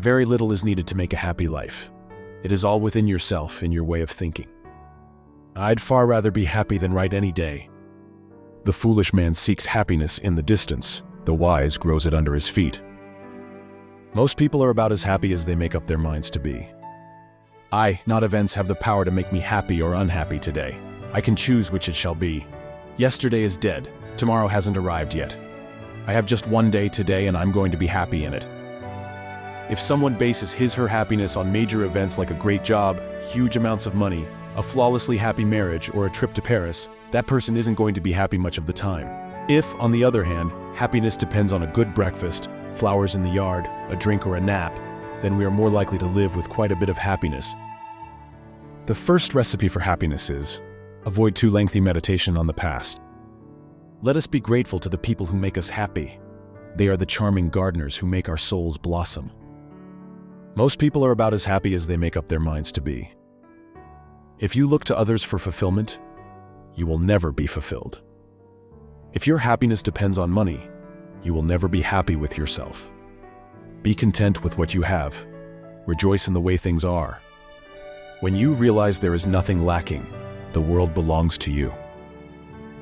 Very little is needed to make a happy life. It is all within yourself and your way of thinking. I'd far rather be happy than right any day. The foolish man seeks happiness in the distance. The wise grows it under his feet. Most people are about as happy as they make up their minds to be. I, not events, have the power to make me happy or unhappy today. I can choose which it shall be. Yesterday is dead. Tomorrow hasn't arrived yet. I have just one day today, and I'm going to be happy in it. If someone bases his/her happiness on major events like a great job, huge amounts of money, a flawlessly happy marriage, or a trip to Paris, that person isn't going to be happy much of the time. If, on the other hand, happiness depends on a good breakfast, flowers in the yard, a drink, or a nap, then we are more likely to live with quite a bit of happiness. The first recipe for happiness is: avoid too lengthy meditation on the past. Let us be grateful to the people who make us happy. They are the charming gardeners who make our souls blossom. Most people are about as happy as they make up their minds to be. If you look to others for fulfillment, you will never be fulfilled. If your happiness depends on money, you will never be happy with yourself. Be content with what you have. Rejoice in the way things are. When you realize there is nothing lacking, the world belongs to you.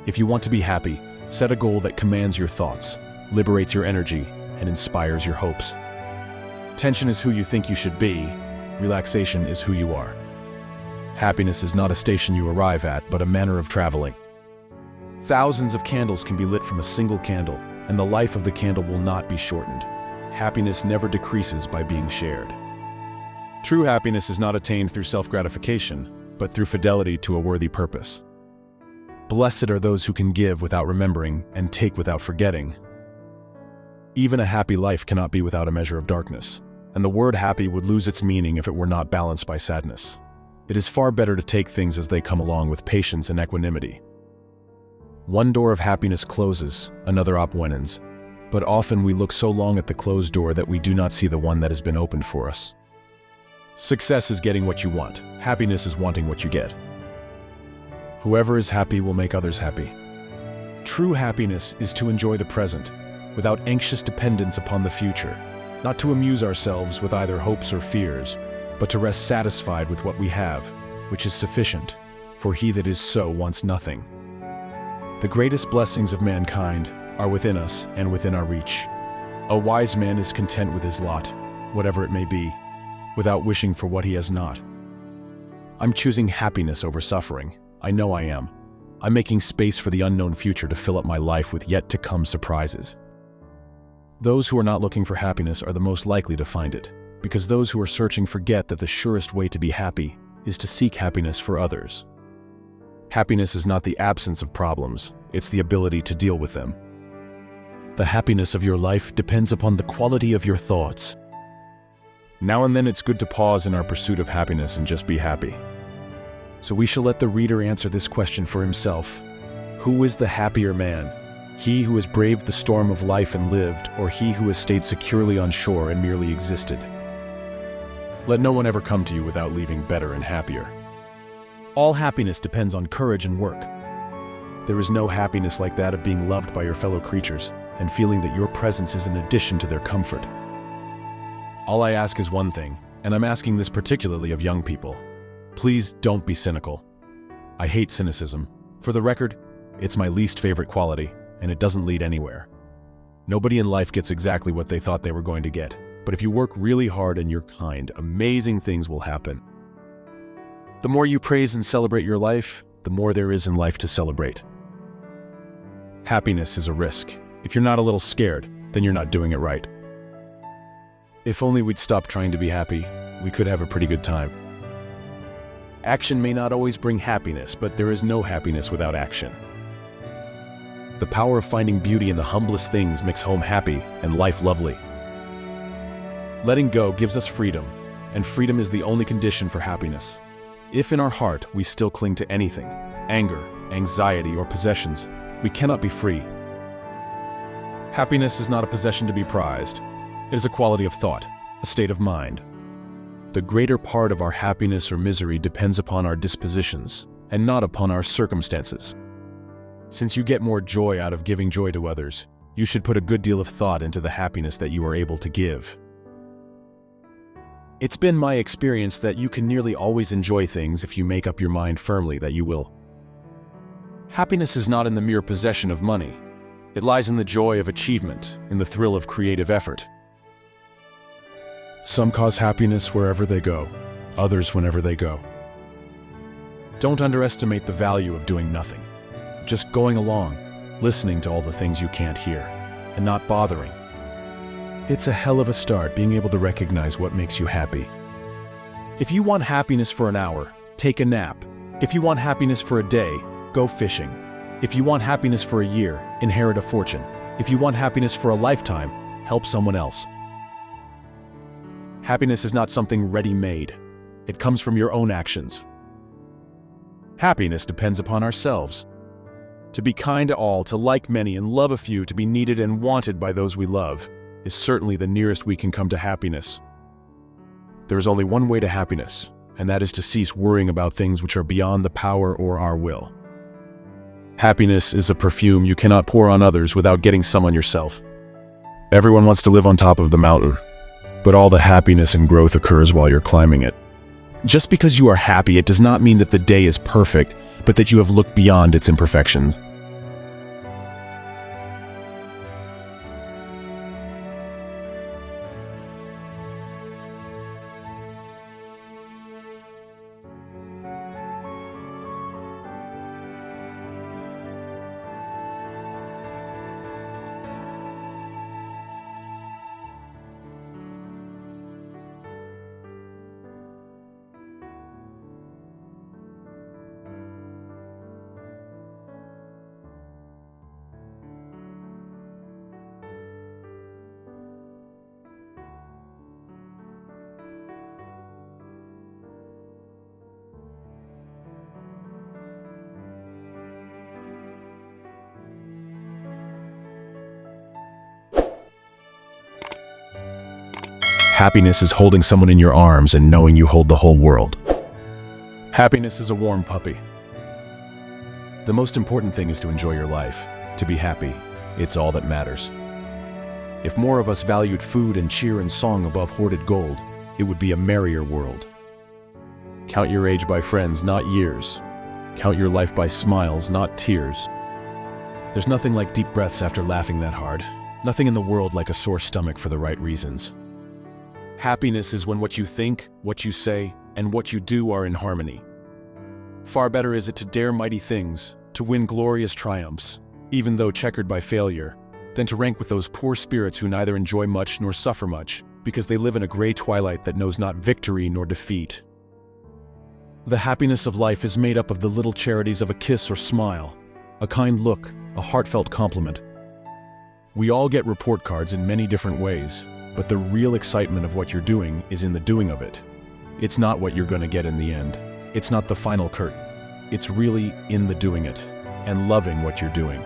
If you want to be happy, set a goal that commands your thoughts, liberates your energy, and inspires your hopes. Tension is who you think you should be. Relaxation is who you are. Happiness is not a station you arrive at, but a manner of traveling. Thousands of candles can be lit from a single candle, and the life of the candle will not be shortened. Happiness never decreases by being shared. True happiness is not attained through self-gratification, but through fidelity to a worthy purpose. Blessed are those who can give without remembering and take without forgetting. Even a happy life cannot be without a measure of darkness, and the word happy would lose its meaning if it were not balanced by sadness. It is far better to take things as they come along with patience and equanimity. One door of happiness closes, another opens, but often we look so long at the closed door that we do not see the one that has been opened for us. Success is getting what you want. Happiness is wanting what you get. Whoever is happy will make others happy. True happiness is to enjoy the present, without anxious dependence upon the future, not to amuse ourselves with either hopes or fears, but to rest satisfied with what we have, which is sufficient, for he that is so wants nothing. The greatest blessings of mankind are within us and within our reach. A wise man is content with his lot, whatever it may be, without wishing for what he has not. I'm choosing happiness over suffering. I know I am. I'm making space for the unknown future to fill up my life with yet-to-come surprises. Those who are not looking for happiness are the most likely to find it, because those who are searching forget that the surest way to be happy is to seek happiness for others. Happiness is not the absence of problems, it's the ability to deal with them. The happiness of your life depends upon the quality of your thoughts. Now and then it's good to pause in our pursuit of happiness and just be happy. So we shall let the reader answer this question for himself. Who is the happier man? He who has braved the storm of life and lived, or he who has stayed securely on shore and merely existed? Let no one ever come to you without leaving better and happier. All happiness depends on courage and work. There is no happiness like that of being loved by your fellow creatures and feeling that your presence is an addition to their comfort. All I ask is one thing, and I'm asking this particularly of young people. Please don't be cynical. I hate cynicism. For the record, it's my least favorite quality, and it doesn't lead anywhere. Nobody in life gets exactly what they thought they were going to get, but if you work really hard and you're kind, amazing things will happen. The more you praise and celebrate your life, the more there is in life to celebrate. Happiness is a risk. If you're not a little scared, then you're not doing it right. If only we'd stop trying to be happy, we could have a pretty good time. Action may not always bring happiness, but there is no happiness without action. The power of finding beauty in the humblest things makes home happy and life lovely. Letting go gives us freedom, and freedom is the only condition for happiness. If in our heart we still cling to anything, anger, anxiety, or possessions, we cannot be free. Happiness is not a possession to be prized. It is a quality of thought, a state of mind. The greater part of our happiness or misery depends upon our dispositions, and not upon our circumstances. Since you get more joy out of giving joy to others, you should put a good deal of thought into the happiness that you are able to give. It's been my experience that you can nearly always enjoy things if you make up your mind firmly that you will. Happiness is not in the mere possession of money. It lies in the joy of achievement, in the thrill of creative effort. Some cause happiness wherever they go, others whenever they go. Don't underestimate the value of doing nothing. Just going along, listening to all the things you can't hear, and not bothering. It's a hell of a start being able to recognize what makes you happy. If you want happiness for an hour, take a nap. If you want happiness for a day, go fishing. If you want happiness for a year, inherit a fortune. If you want happiness for a lifetime, help someone else. Happiness is not something ready-made. It comes from your own actions. Happiness depends upon ourselves. To be kind to all, to like many, and love a few, to be needed and wanted by those we love, is certainly the nearest we can come to happiness. There is only one way to happiness, and that is to cease worrying about things which are beyond the power or our will. Happiness is a perfume you cannot pour on others without getting some on yourself. Everyone wants to live on top of the mountain, but all the happiness and growth occurs while you're climbing it. Just because you are happy, it does not mean that the day is perfect, but that you have looked beyond its imperfections. Happiness is holding someone in your arms and knowing you hold the whole world. Happiness is a warm puppy. The most important thing is to enjoy your life, to be happy. It's all that matters. If more of us valued food and cheer and song above hoarded gold, it would be a merrier world. Count your age by friends, not years. Count your life by smiles, not tears. There's nothing like deep breaths after laughing that hard. Nothing in the world like a sore stomach for the right reasons. Happiness is when what you think, what you say, and what you do are in harmony. Far better is it to dare mighty things, to win glorious triumphs, even though checkered by failure, than to rank with those poor spirits who neither enjoy much nor suffer much, because they live in a gray twilight that knows not victory nor defeat. The happiness of life is made up of the little charities of a kiss or smile, a kind look, a heartfelt compliment. We all get report cards in many different ways, but the real excitement of what you're doing is in the doing of it. It's not what you're going to get in the end. It's not the final curtain. It's really in the doing it and loving what you're doing.